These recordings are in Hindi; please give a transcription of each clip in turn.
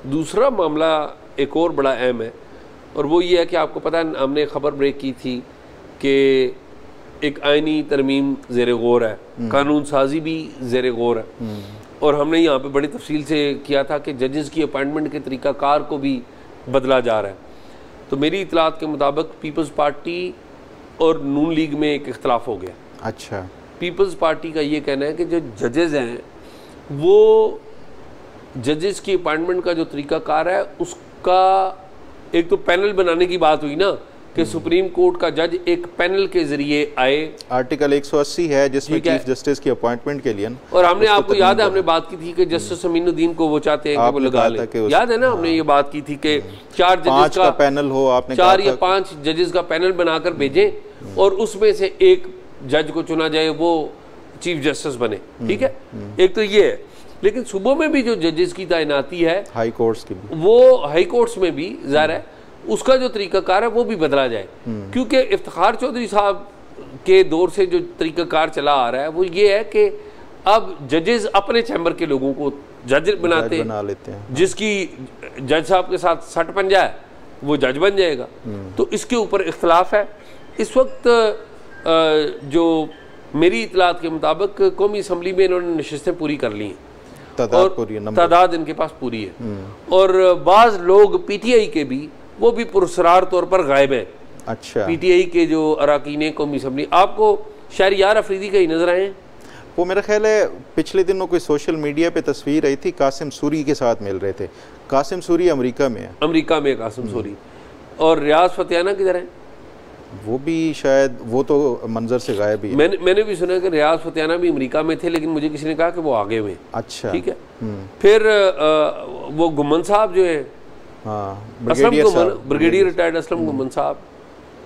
दूसरा मामला एक और बड़ा अहम है, और वो ये है कि आपको पता है हमने खबर ब्रेक की थी कि एक आइनी तरमीम ज़ेर गौर है, कानून साजी भी ज़ेर गौर है, और हमने यहाँ पे बड़ी तफसील से किया था कि जजेस की अपॉइंटमेंट के तरीक़ाकार को भी बदला जा रहा है। तो मेरी इतलात के मुताबिक पीपल्स पार्टी और नून लीग में एक इख्तलाफ हो गया। अच्छा। पीपल्स पार्टी का ये कहना है कि जो जजेस हैं वो जजेस की अपॉइंटमेंट का जो तरीक़ाकार है उसका, एक तो पैनल बनाने की बात हुई ना कि सुप्रीम कोर्ट का जज एक पैनल के जरिए आए, आर्टिकल 180 है जिसमें चीफ जस्टिस की अपॉइंटमेंट के लिए, और हमने आपको याद है हमने बात की थी कि जस्टिस अमीनुद्दीन को वो चाहते हैं कि वो लगा ले, याद है ना हमने ये बात की थी कि 4 जजेस का पैनल हो, आपने 4 या 5 जजेस का पैनल बनाकर भेजें और उसमें से एक जज को चुना जाए वो चीफ जस्टिस बने। ठीक है, एक तो ये है। लेकिन सूबों में भी जो जजेस की तैनाती है हाई कोर्ट्स की, वो हाई कोर्ट्स में भी ज़ाहिर है उसका जो तरीक़ाकार है वो भी बदला जाए, क्योंकि इफ्तिखार चौधरी साहब के दौर से जो तरीक़ाकार चला आ रहा है वो ये है कि अब जजेस अपने चैम्बर के लोगों को जज बना लेते हैं, जिसकी जज साहब के साथ सट पंजा है वो जज बन जाएगा। तो इसके ऊपर इख्तलाफ है। इस वक्त जो मेरी इतलात के मुताबिक कौमी असम्बली में इन्होंने नशिस्तें पूरी कर ली हैं और तादाद इनके पास पूरी है, और बाज़ लोग पीटीआई के भी वो भी पुरस्कार तौर पर गायब है। अच्छा। पीटीआई के जो अरकान कौमी असम्बली, आपको शहरियार अफरीदी का ही नजर आए? वो मेरा ख्याल है पिछले दिनों कोई सोशल मीडिया पे तस्वीर आई थी, कासिम सूरी के साथ मिल रहे थे। कासिम सूरी अमेरिका में है। अमेरिका में कासिम सूरी। और रियाज फतियाना किधर है? वो भी शायद, वो तो मंजर से गायब ही है। मैंने भी सुना कि रियाज फतियाना भी अमेरिका में थे, लेकिन मुझे किसी ने कहा कि वो आगे हुए। अच्छा। ठीक है। फिर वो गुम्मन साहब जो है, ब्रिगेडियर रिटायर्ड असलम गुम्मन साहब,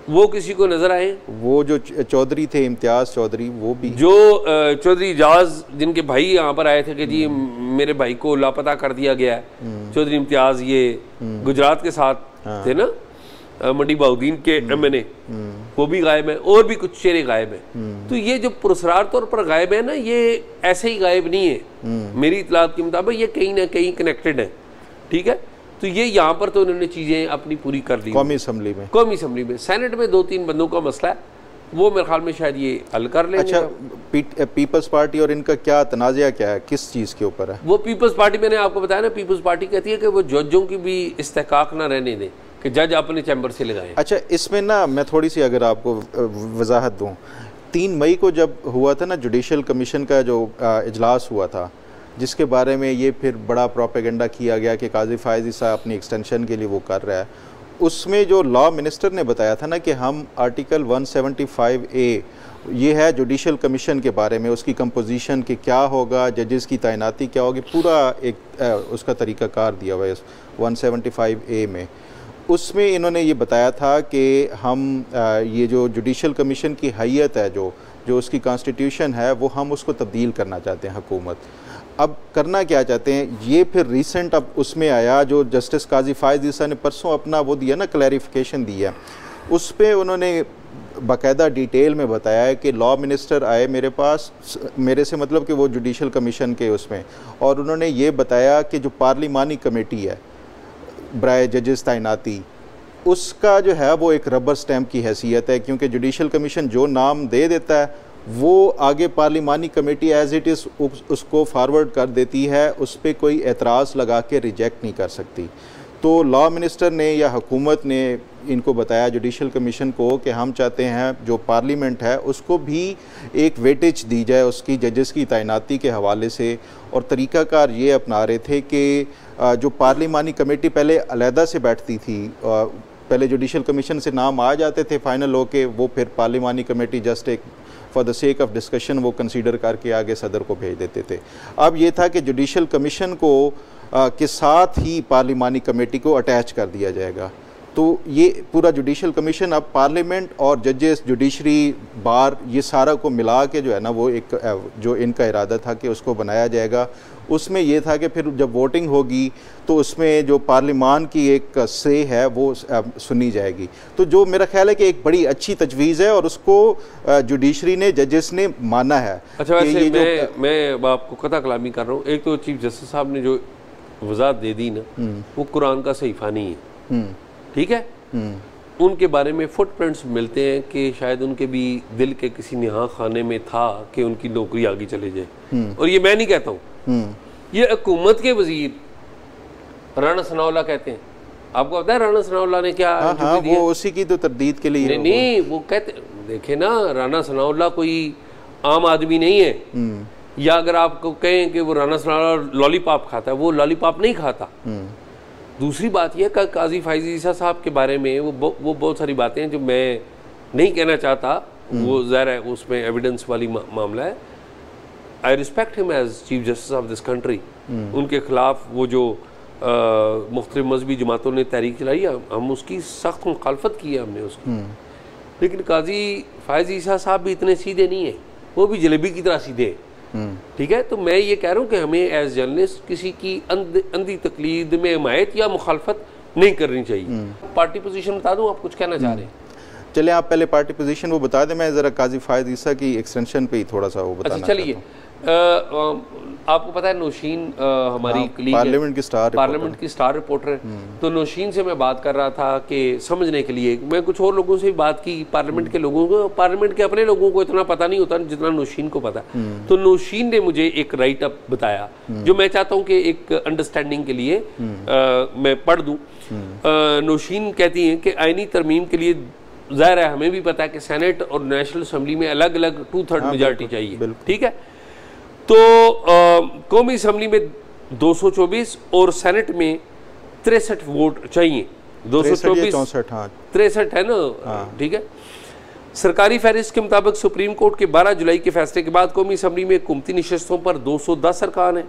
वो किसी को नजर आए? वो जो चौधरी थे, इम्तियाज चौधरी, वो भी, जो चौधरी इजाज जिनके भाई यहाँ पर आए थे कि जी मेरे भाई को लापता कर दिया गया है, चौधरी इम्तियाज, ये गुजरात के साथ थे ना, मंडी बाउद्दीन के एमएनए, वो भी गायब है, और भी कुछ चेहरे गायब हैं। तो ये जो पुरस्कार तौर पर गायब है ना, ये ऐसे ही गायब नहीं है। मेरी इतलात के मुताबिक ये कहीं ना कहीं कनेक्टेड है। ठीक है, तो ये यहाँ पर तो उन्होंने चीज़ें अपनी पूरी कर ली कौमी असम्बली में। सेनेट में 2-3 बंदों का मसला है, वो मेरे ख्याल में शायद ये हल कर लेंगे। अच्छा, पीपल्स पार्टी और इनका क्या तनाज़ा क्या है, किस चीज़ के ऊपर है? वो पीपल्स पार्टी, मैंने आपको बताया ना, पीपल्स पार्टी कहती है कि वो जजों की भी इस्तेहकाक ना रहने दें, कि जज अपने चैम्बर से लगाएं। अच्छा, इसमें ना मैं थोड़ी सी अगर आपको वजाहत दूँ, 3 मई को जब हुआ था ना जुडिशल कमीशन का जो इजलास हुआ था, जिसके बारे में ये फिर बड़ा प्रोपेगेंडा किया गया कि काजी फायज़ ईसा अपनी एक्सटेंशन के लिए वो कर रहा है, उसमें जो लॉ मिनिस्टर ने बताया था ना कि हम आर्टिकल 175A, ये है जुडिशल कमीशन के बारे में, उसकी कंपोजिशन के क्या होगा, जजेस की तैनाती क्या होगी, पूरा एक उसका तरीक़ाकार दिया हुआ है 175A में। उसमें इन्होंने ये बताया था कि हम ये जो जुडिशल कमीशन की हैयत है, जो उसकी कॉन्स्टिट्यूशन है, वो हम उसको तब्दील करना चाहते हैं हुकूमत। अब करना क्या चाहते हैं, ये फिर रिसेंट अब उसमें आया, जो जस्टिस काजी फायज़ ईसा ने परसों अपना वो दिया ना, क्लैरिफिकेशन दिया, उस पर उन्होंने बाकायदा डिटेल में बताया है कि लॉ मिनिस्टर आए मेरे पास, मेरे से मतलब कि वो जुडिशल कमीशन के उसमें, और उन्होंने ये बताया कि जो पार्लिमानी कमेटी है बराए जजेस तैनाती, उसका जो है वो एक रबर स्टैम्प की हैसियत है, क्योंकि जुडिशल कमीशन जो नाम दे देता है वो आगे पार्लिमानी कमेटी एज इट इज़ उसको फॉरवर्ड कर देती है, उस पर कोई एतराज़ लगा के रिजेक्ट नहीं कर सकती। तो लॉ मिनिस्टर ने या हुकूमत ने इनको बताया जुडिशल कमीशन को कि हम चाहते हैं जो पार्लियामेंट है उसको भी एक वेटेज दी जाए उसकी जजेस की तैनाती के हवाले से, और तरीक़ाकार ये अपना रहे थे कि जो पार्लिमानी कमेटी पहले अलहदा से बैठती थी, पहले जुडिशल कमीशन से नाम आ जाते थे फाइनल होके, वो फिर पार्लिमानी कमेटी जस्ट एक for the sake of discussion वो कंसीडर करके आगे सदर को भेज देते थे। अब ये था कि जुडिशल कमीशन को के साथ ही पार्लिमानी कमेटी को अटैच कर दिया जाएगा। तो ये पूरा जुडिशल कमीशन अब पार्लियामेंट और जजेस, जुडिशरी, बार, ये सारा को मिला के जो है ना वो एक जो इनका इरादा था कि उसको बनाया जाएगा। उसमें यह था कि फिर जब वोटिंग होगी तो उसमें जो पार्लिमान की एक से है वो सुनी जाएगी। तो जो मेरा ख्याल है कि एक बड़ी अच्छी तजवीज़ है और उसको जुडिशरी ने, जजेस ने माना है। अच्छा, वैसे मैं आपको कथा कलामी कर रहा हूँ। एक तो चीफ जस्टिस साहब ने जो वजाहत दे दी ना, वो कुरान का सहीफा नहीं है, ठीक है। उनके बारे में फुटप्रिंट्स मिलते हैं कि शायद उनके भी दिल के किसी निहा खाने में था कि उनकी नौकरी आगे चले जाए। और ये मैं नहीं कहता हूँ, ये हुकूमत के वजीर राना सनाउल्लाह कहते हैं। आपको पता है राना सनाउल्लाह ने क्या? हाँ, वो उसी की तो तरदीद के लिए नहीं, वो कहते, देखे ना, राना सनाउल्लाह कोई आम आदमी नहीं है। या अगर आपको कहें कि वो राना सनाउल्लाह लॉलीपॉप खाता है, वो लॉलीपॉप नहीं खाता। दूसरी बात यह कि काजी फैज़ ईसा साहब के बारे में वो बहुत सारी बातें हैं जो मैं नहीं कहना चाहता, वो ज़ाहिर है उसमें एविडेंस वाली मामला है। I respect him as chief justice of this country. उनके खिलाफ वो जो मुख्तलिफ मजहबी जमातों ने तहरीक चलाई है, हम उसकी सख्त मुखालफत की है हमने उसकी। लेकिन काजी फैज़ ईसा साहब भी इतने सीधे नहीं है, वो भी जलेबी की तरह सीधे हैं, ठीक है। तो मैं ये कह रहा हूँ कि हमें एज जर्नलिस्ट किसी की अंधी तकलीद में हिमायत या मुखालफत नहीं करनी चाहिए। पार्टी पोजीशन बता दूँ, आप कुछ कहना चाह रहे हैं? चले आप पहले पार्टी पोजीशन वो बता दें, मैं ज़रा काजी फैज़ ईसा की एक्सटेंशन पे ही थोड़ा सा वो बताना। अच्छा चलिए, आपको पता है नौशीन हमारी कलीग पार्लियामेंट की स्टार रिपोर्टर है। तो नौशीन से मैं बात कर रहा था कि समझने के लिए, मैं कुछ और लोगों से भी बात की, पार्लियामेंट के लोगों को, पार्लियामेंट के अपने लोगों को इतना पता नहीं होता जितना नौशीन को पता। तो नौशीन ने मुझे एक राइट अप बताया जो मैं चाहता हूँ कि एक अंडरस्टैंडिंग के लिए मैं पढ़ दूँ। नौशीन कहती हैं कि आईनी तरमीम के लिए ज़ाहिर है हमें भी पता है कि सेनेट और नेशनल असम्बली में अलग अलग 2/3 मेजॉरिटी चाहिए, ठीक है। तो कौमी असम्बली में 224 और सेनेट में 63 वोट चाहिए। 224 63 है ना, ठीक है। सरकारी फहरिस्त के मुताबिक सुप्रीम कोर्ट के 12 जुलाई के फैसले के बाद कौमी असम्बली में हुकूमती नशस्तों पर 210 अरकान है,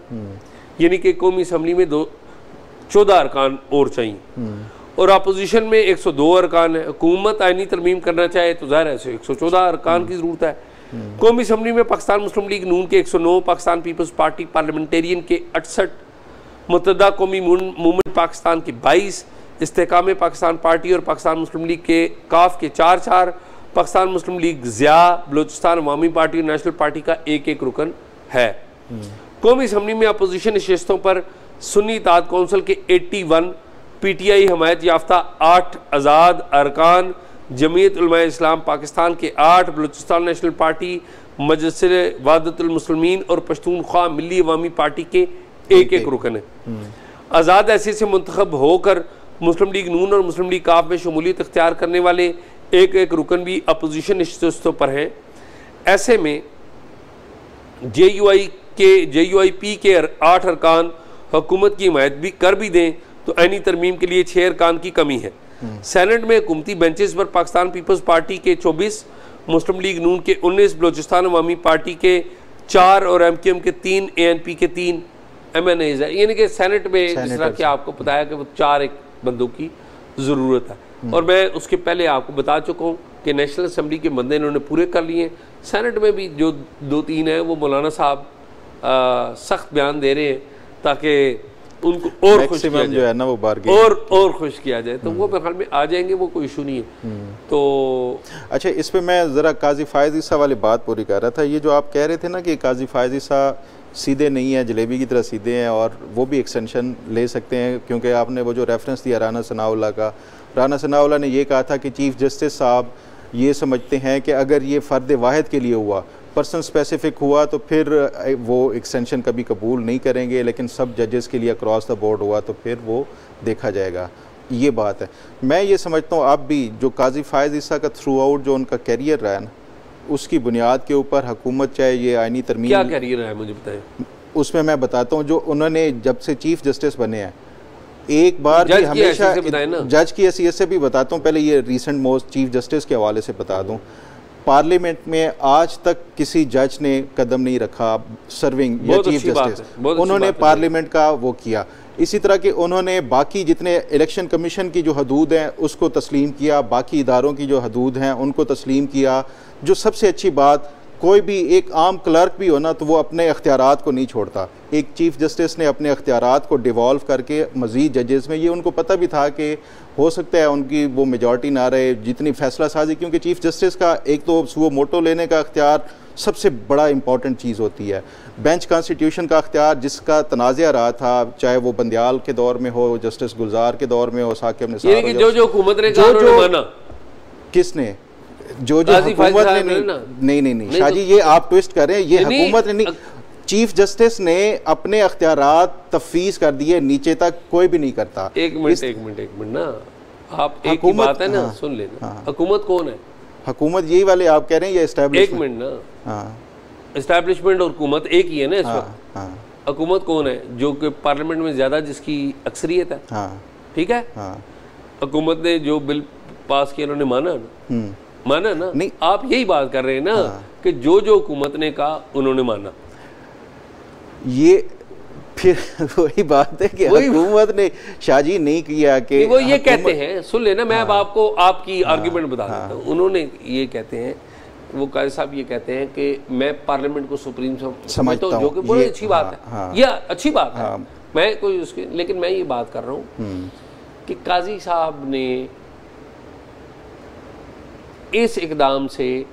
यानी कि कौमी असम्बली में 14 अरकान और चाहिए। और अपोजिशन में 102 अरकान है। हुकूमत आईनी तरमीम करना चाहे तो ज़ाहिर है 114 अरकान की ज़रूरत है। कौमी असम्बली में पाकिस्तान मुस्लिम लीग नून के 109, पाकिस्तान पीपल्स पार्टी पार्लियामेंटेरियन के 68, मुत्तहदा कौमी मूवमेंट पाकिस्तान के 22, इस्तेकाम पाकिस्तान पार्टी और पाकिस्तान मुस्लिम लीग के काफ के 4-4, पाकिस्तान मुस्लिम लीग ज़िया, बलूचिस्तान अवामी पार्टी और नेशनल पार्टी का 1-1 रुकन है। कौमी असम्बली में अपोजिशन नशस्तों पर सुन्नी इत्तेहाद कौंसिल के 81, PTI हमायत याफ्ता 8 आज़ाद अरकान, जमीयत उलमाए इस्लाम पाकिस्तान के 8, बलूचिस्तान नेशनल पार्टी, मजलिस वहदतुल मुस्लिमीन और पश्तूनख्वा मिली अवामी पार्टी के 1-1 रुकन है। आज़ाद हैसियत से मुंतखब होकर मुस्लिम लीग नून और मुस्लिम लीग काफ में शमूलियत इख्तियार करने वाले 1-1 रुकन भी अपोजिशन नशस्तों पर हैं। ऐसे में JUIP के 8 अरकान हुकूमत की हिमायत भी कर भी दें तो आईनी तरमीम के लिए 6 अरकान की कमी है। सेनेट में हुकूमती बेंचेस पर पाकिस्तान पीपल्स पार्टी के 24, मुस्लिम लीग नून के 19, बलूचिस्तान अवामी पार्टी के 4 और MQM के 3, ANP के 3 MNAs है। यानी कि सेनेट में जिस तरह कि आपको पता है कि वो 4 बंदों की ज़रूरत है। और मैं उसके पहले आपको बता चुका हूँ कि नेशनल असम्बली के बंदे इन्होंने पूरे कर लिए। सेनेट में भी जो 2-3 हैं वो मौलाना साहब सख्त बयान दे रहे हैं ताकि उनको और खुश किया जो है ना वो और खुश किया जाए, तो वो मेरे ख्याल में आ जाएंगे, वो कोई इशू नहीं है। तो अच्छा, इस पे मैं ज़रा काजी फैज़ ईसा वाली बात पूरी कर रहा था। ये जो आप कह रहे थे ना कि काजी फैज़ ईसा सीधे नहीं है, जलेबी की तरह सीधे हैं और वो भी एक्सटेंशन ले सकते हैं, क्योंकि आपने वो जो रेफरेंस दिया राना सनाउल्लाह का, राना सनाउल्लाह ने ये कहा था कि चीफ जस्टिस साहब ये समझते हैं कि अगर ये फ़र्द वाहिद के लिए हुआ, पर्सन स्पेसिफिक हुआ तो फिर वो एक्सटेंशन कभी कबूल नहीं करेंगे, लेकिन सब जजेस के लिए अक्रॉस द बोर्ड हुआ तो फिर वो देखा जाएगा। ये बात है। मैं ये समझता हूँ अब भी जो काजी फैज़ ईसा का थ्रू आउट जो उनका कैरियर रहा है ना, उसकी बुनियाद के ऊपर हुकूमत चाहे ये आईनी तरमीम, क्या कैरियर है मुझे बताएं। उसमें मैं बताता हूँ, जो उन्होंने जब से चीफ जस्टिस बने हैं, एक बार भी हमेशा जज की हैसियत से भी बताता हूँ, पहले ये रिसेंट मोस्ट चीफ जस्टिस के हवाले से बता दूँ, पार्लियामेंट में आज तक किसी जज ने कदम नहीं रखा सर्विंग या चीफ जस्टिस, उन्होंने पार्लियामेंट का वो किया। इसी तरह के उन्होंने बाकी जितने इलेक्शन कमीशन की जो हदूद हैं उसको तस्लीम किया, बाकी इदारों की जो हदूद हैं उनको तस्लीम किया। जो सबसे अच्छी बात, कोई भी एक आम क्लर्क भी हो ना तो वो अपने अख्तियारात को नहीं छोड़ता। एक चीफ जस्टिस ने अपने अख्तियारात को डिवॉल्व करके मज़ीद जजेस में, ये उनको पता भी था कि हो सकता है उनकी वो मेजॉरिटी ना रहे जितनी फैसला साजी, क्योंकि चीफ जस्टिस का एक तो वो मोटो लेने का अख्तियार सबसे बड़ा इंपॉर्टेंट चीज़ होती है। बेंच कॉन्स्टिट्यूशन का अख्तियार जिसका तनाज़ा रहा था, चाहे वो बंदियाल के दौर में हो, जस्टिस गुलजार के दौर में हो, साकिब निसार हो, जो हुकूमत ने कहा उन्होंने माना। किसने? जो हुकूमत ने नहीं शाहजी, ये आप ट्विस्ट कर रहे हैं। ये हुकूमत ने नहीं, चीफ जस्टिस ने अपने अख्तियारात तफवीज़ कर दिए, नीचे तक कोई भी नहीं करता। एक मिनट ना, आप एक ही बात है ना, सुन लेना। हुकूमत कौन है? हुकूमत यही वाले आप कह रहे हैं, ये एस्टैब्लिशमेंट। एक मिनट ना, एस्टैब्लिशमेंट और हुकूमत एक ही है ना इस वक्त। हुकूमत कौन है? जो कि पार्लियामेंट में ज्यादा जिसकी अक्सरियत है, ठीक है। हुकूमत ने जो बिल पास किया उन्होंने माना ना। नहीं, आप यही बात कर रहे हैं ना कि जो हुकूमत ने कहा उन्होंने माना। ये फिर वही बात है कि हुकूमत ने शाहजी नहीं किया कि वो ये कहते हैं, सुन लेना, मैं अब आपको आपकी आर्ग्यूमेंट बता देता हूँ। उन्होंने ये कहते हैं, वो काजी साहब ये कहते हैं कि मैं पार्लियामेंट को सुप्रीम समझता हूँ, जो कि बड़ी अच्छी बात है। ये अच्छी बात है, मैं कोई उसके, लेकिन मैं ये बात कर रहा हूँ कि काजी साहब ने इस इकदाम से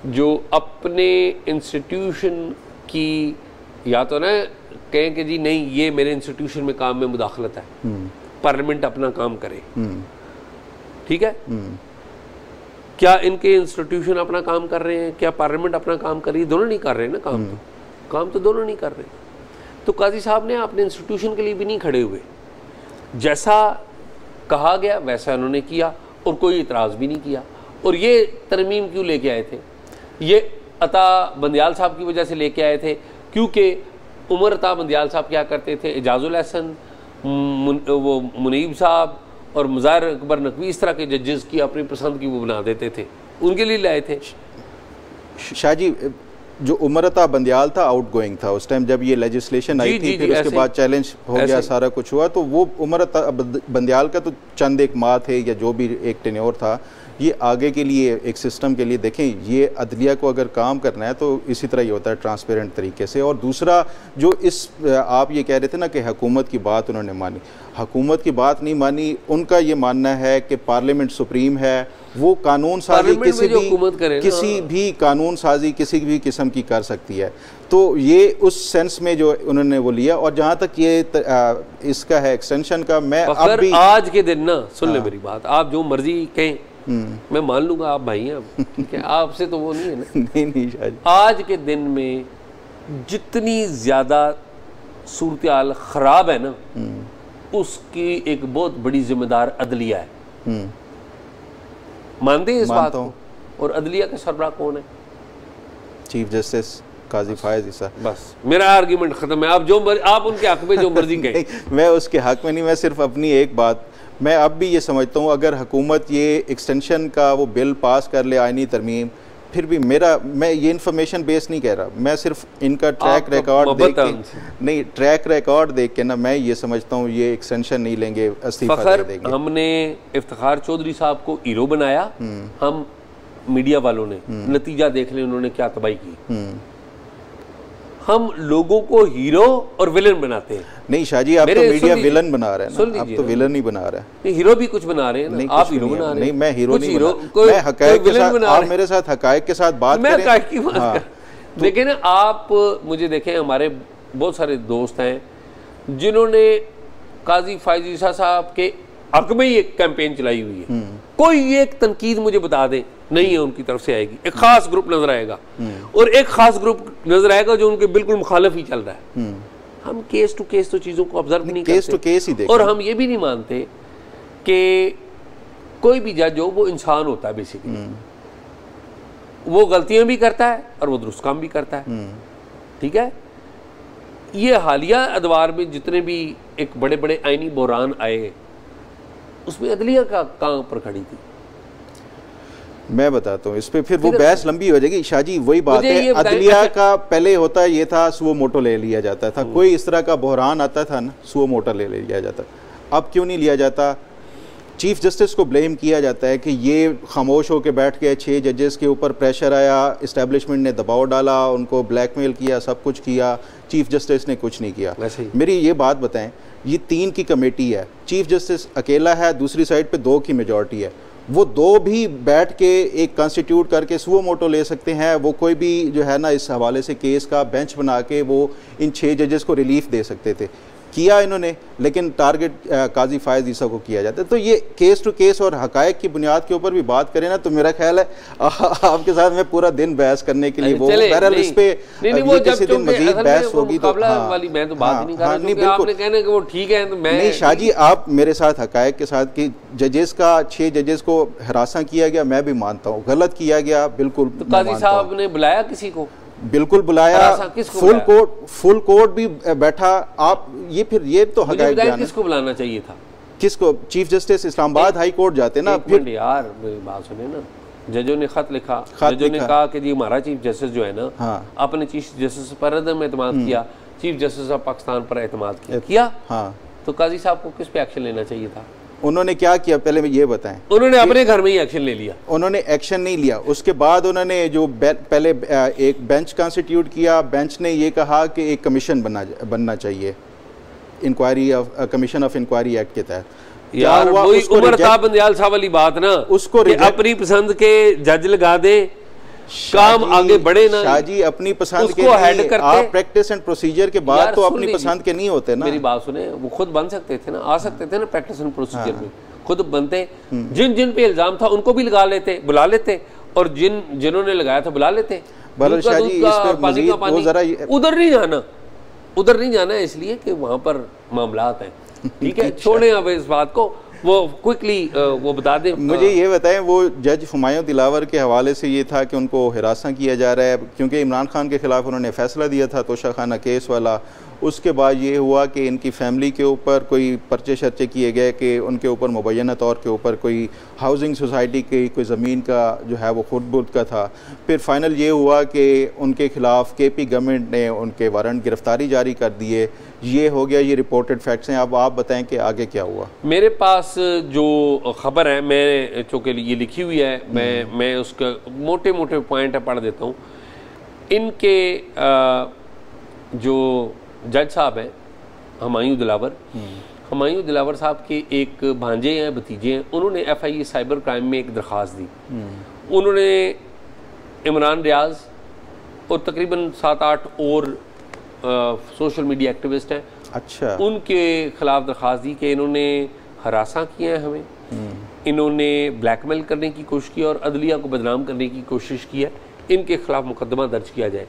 जो अपने इंस्टीट्यूशन की, या तो ना कहें कि जी नहीं ये मेरे इंस्टीट्यूशन में काम में मुदाखलत है, पार्लियामेंट अपना काम करे, ठीक है। क्या इनके इंस्टीट्यूशन अपना काम कर रहे हैं? क्या पार्लियामेंट अपना काम कर रही है? दोनों नहीं कर रहे हैं ना काम तो दोनों नहीं कर रहे। तो काजी साहब ने अपने इंस्टीट्यूशन के लिए भी नहीं खड़े हुए, जैसा कहा गया वैसा उन्होंने किया और कोई इतराज़ भी नहीं किया। और ये तरमीम क्यों लेके आए थे? ये अता बंदियाल साहब की वजह से लेके आए थे, क्योंकि उमर अता बंदियाल साहब क्या करते थे, एजाजुल हसन, वो मुनीब साहब और मुज़ाहिर अकबर नकवी, इस तरह के जजेस की अपनी पसंद की वो बना देते थे, उनके लिए लाए थे। शाहजी, जो उमर अता बंदियाल था आउट गोइंग था उस टाइम जब ये लेजिस्लेशन आई थी, फिर उसके बाद चैलेंज हो गया, सारा कुछ हुआ, तो वो उमर अता बंदियाल का तो चंद एक माह थे या जो भी एक टेन्योर था, ये आगे के लिए एक सिस्टम के लिए देखें, ये अदलिया को अगर काम करना है तो इसी तरह ही होता है, ट्रांसपेरेंट तरीके से। और दूसरा जो इस आप ये कह रहे थे ना कि हुकूमत की बात उन्होंने मानी, हुकूमत की बात नहीं मानी, उनका ये मानना है कि पार्लियामेंट सुप्रीम है, वो कानून साजी किसी भी कानून साजी किसी भी किस्म की कर सकती है। तो ये उस सेंस में जो उन्होंने वो लिया। और जहाँ तक ये इसका है एक्सटेंशन का, मैं अब भी आज के दिन ना, सुन ले मेरी बात, आप जो मर्जी कहें मैं मान लूंगा, आप भाई हैं, ठीक है, आपसे तो वो नहीं है ना। नहीं शायद आज के दिन में जितनी ज्यादा सूरत हाल खराब है ना, उसकी एक बहुत बड़ी जिम्मेदार अदलिया है। मानते हैं इस बात को? और अदलिया का सरबराह कौन है? चीफ जस्टिस काजी फायज ईसा। बस मेरा आर्ग्यूमेंट खत्म है। आप उनके हक में जो मर्जी कहें। मैं उसके हक में नहीं, मैं सिर्फ अपनी एक बात, मैं अब भी ये समझता हूँ अगर हुकूमत ये एक्सटेंशन का वो बिल पास कर ले, आईनी तरमीम, फिर भी मैं ये इन्फॉर्मेशन बेस नहीं कह रहा, मैं सिर्फ इनका ट्रैक रिकॉर्ड देख के, नहीं ट्रैक रिकॉर्ड देख के ना मैं ये समझता हूँ ये एक्सटेंशन नहीं लेंगे, इस्तीफा दे देंगे। हमने इफ्तिखार चौधरी साहब को हीरो बनाया, हम मीडिया वालों ने, नतीजा देख लें उन्होंने क्या तबाही की। हम लोगों को हीरो और विलन बनाते हैं। नहीं शाहजी, आप तो मीडिया विलन बना रहे हैं ना, आप तो विलन नहीं बना रहे हैं। हीरो भी कुछ बना रहे हैं ना, आप हीरो बना रहे हैं। नहीं, मैं हीरो नहीं, मैं हकायक के साथ, आप मेरे साथ हकायक के साथ बात करें। मैं की बात कर, लेकिन आप मुझे देखें, हमारे बहुत सारे दोस्त हैं जिन्होंने काजी फायज ईसा साहब के हक में ही एक कैंपेन चलाई हुई है। कोई एक तनकीद मुझे बता दे नहीं है उनकी तरफ से आएगी। एक खास ग्रुप नजर आएगा और एक खास ग्रुप नजर आएगा जो उनके बिल्कुल मुखालिफ ही चल रहा है। हम केस टू केस तो चीजों को ऑब्जर्व नहीं केस टू केस ही देखते। और हम ये भी नहीं मानते कि कोई भी जज हो वो इंसान होता है, बेसिकली वो गलतियां भी करता है और वो दुरुस्त काम भी करता है, ठीक है। ये हालिया अदवार में जितने भी एक बड़े बड़े आईनी बहरान आए, उसमें अदलिया का कहाँ पर खड़ी थी? मैं बताता हूँ इस पे, फिर वो बहस लंबी हो जाएगी। शाहजी वही बात है, अदलिया का पहले होता ये था, सुओ मोटो ले लिया जाता था, कोई इस तरह का बहरान आता था ना, सुओ मोटो ले लिया जाता। अब क्यों नहीं लिया जाता? चीफ जस्टिस को ब्लेम किया जाता है कि ये खामोश होकर बैठ गए, 6 जजेस के ऊपर प्रेशर आया, इस्टेब्लिशमेंट ने दबाव डाला, उनको ब्लैकमेल किया, सब कुछ किया, चीफ जस्टिस ने कुछ नहीं किया। मेरी ये बात बताएं, ये 3 की कमेटी है, चीफ जस्टिस अकेला है, दूसरी साइड पे 2 की मेजॉरिटी है, वो दो भी बैठ के एक कॉन्स्टिट्यूट करके सुओ मोटो ले सकते हैं, वो कोई भी जो है ना इस हवाले से केस का बेंच बना के वो इन 6 जजेस को रिलीफ दे सकते थे। किया इन्होंने, लेकिन टारगेट काजी फायज ईसा को किया जाता है। तो ये केस टू केस और हकायक की बुनियाद के ऊपर भी बात करें ना, तो मेरा ख्याल है आपके साथ मैं पूरा दिन बहस करने के लिए वो बहरहाल इस पे किसी दिन मजीद बहस होगी तो वाली मैं तो बात नहीं कर रहा, क्योंकि आपने कहना कि वो ठीक है तो मैं नहीं। शाहजी आप मेरे साथ हकायक के साथ कि जजेस का 6 जजेस को हरासा किया गया, मैं भी मानता हूँ, गलत किया गया बिल्कुल। तो काजी साहब ने बुलाया किसी को? बिल्कुल बुलाया, फुल कोर्ट भी बैठा। आप ये फिर ये तो हकायक बयान है। किसको बुलाना चाहिए था? किसको? Chief justice Islamabad high court जाते ना। फिर यार मेरी बात सुने ना, जजों ने खत लिखा, जजों ने कहा कि जी हमारा चीफ जस्टिस जो है ना, हाँ। अपने चीफ जस्टिस पर अदम एतमाद किया, चीफ जस्टिस ऑफ पाकिस्तान पर एतमाद किया। हाँ। तो काजी साहब को किस पे एक्शन लेना चाहिए था? उन्होंने क्या किया पहले मैं ये बताएं। उन्होंने अपने घर में ही एक्शन ले लिया। उन्होंने एक्शन नहीं लिया, उसके बाद उन्होंने जो पहले एक बेंच कॉन्स्टिट्यूट किया, बेंच ने ये कहा कि एक कमीशन बनना चाहिए, inquiry of commission of inquiry act के तहत। यार वही उमर था बंदयाल साहब वाली बात ना, उसको अपनी पसंद के जज लगा दे, काम आगे बढ़े ना। शाहजी अपनी पसंद के नहीं, आप प्रैक्टिस एंड प्रोसीजर के बाद तो अपनी पसंद के नहीं होते ना। मेरी बात सुने, वो खुद बन सकते थे ना, आ सकते थे ना प्रैक्टिस एंड प्रोसीजर में, खुद बनते। जिन जिन पे इल्जाम था उनको भी लगा लेते, बुला लेते, और जिन्होंने लगाया था बुला लेते। पानी का पानी उधर नहीं जाना, उधर नहीं जाना है इसलिए कि वहां पर मामलात हैं। ठीक है, छोड़े अब इस बात को, वो क्विकली वो बता दें। मुझे ये बताएं, वो जज हुमायूं दिलावर के हवाले से ये था कि उनको हिरासा किया जा रहा है क्योंकि इमरान खान के खिलाफ उन्होंने फैसला दिया था तोशाखाना केस वाला। उसके बाद ये हुआ कि इनकी फैमिली के ऊपर कोई पर्चे शर्चे किए गए कि उनके ऊपर मुबैना तौर के ऊपर कोई हाउसिंग सोसाइटी की कोई ज़मीन का जो है वो खुद बुद का था। फिर फाइनल ये हुआ कि उनके खिलाफ KP गवर्नमेंट ने उनके वारंट गिरफ्तारी जारी कर दिए। ये हो गया, ये रिपोर्टेड फैक्ट्स हैं। अब आप बताएं कि आगे क्या हुआ। मेरे पास जो खबर है, मैं चूँकि ये लिखी हुई है, मैं उसका मोटे मोटे पॉइंट पढ़ देता हूँ। इनके जो जज साहब हैं हुमायूं दिलावर साहब के एक भांजे हैं, भतीजे हैं, उन्होंने FIA साइबर क्राइम में एक दरख्वास्त दी। उन्होंने इमरान रियाज और तकरीबन 7-8 और सोशल मीडिया एक्टिविस्ट हैं, अच्छा, उनके खिलाफ दरख्वास्त दी कि इन्होंने हरासा किया है हमें, इन्होंने ब्लैकमेल करने की कोशिश की और अदलिया को बदनाम करने की कोशिश की है, इनके खिलाफ मुकदमा दर्ज किया जाए।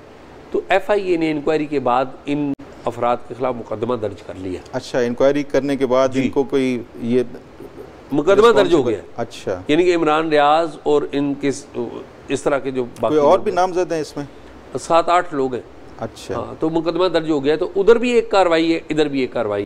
तो FIA ने इंक्वायरी के बाद इन अफराद के खिलाफ मुकदमा दर्ज कर लिया। अच्छा, इंक्वायरी करने के बाद इनको कोई ये मुकदमा दर्ज हो गया। अच्छा, यानी कि इमरान रियाज और इनके इस तरह के जो कोई और भी नामजद हैं इसमें? 7-8 लोग हैं। अच्छा, हाँ, तो मुकदमा दर्ज हो गया। तो उधर भी एक कार्रवाई है, इधर भी एक कार्रवाई।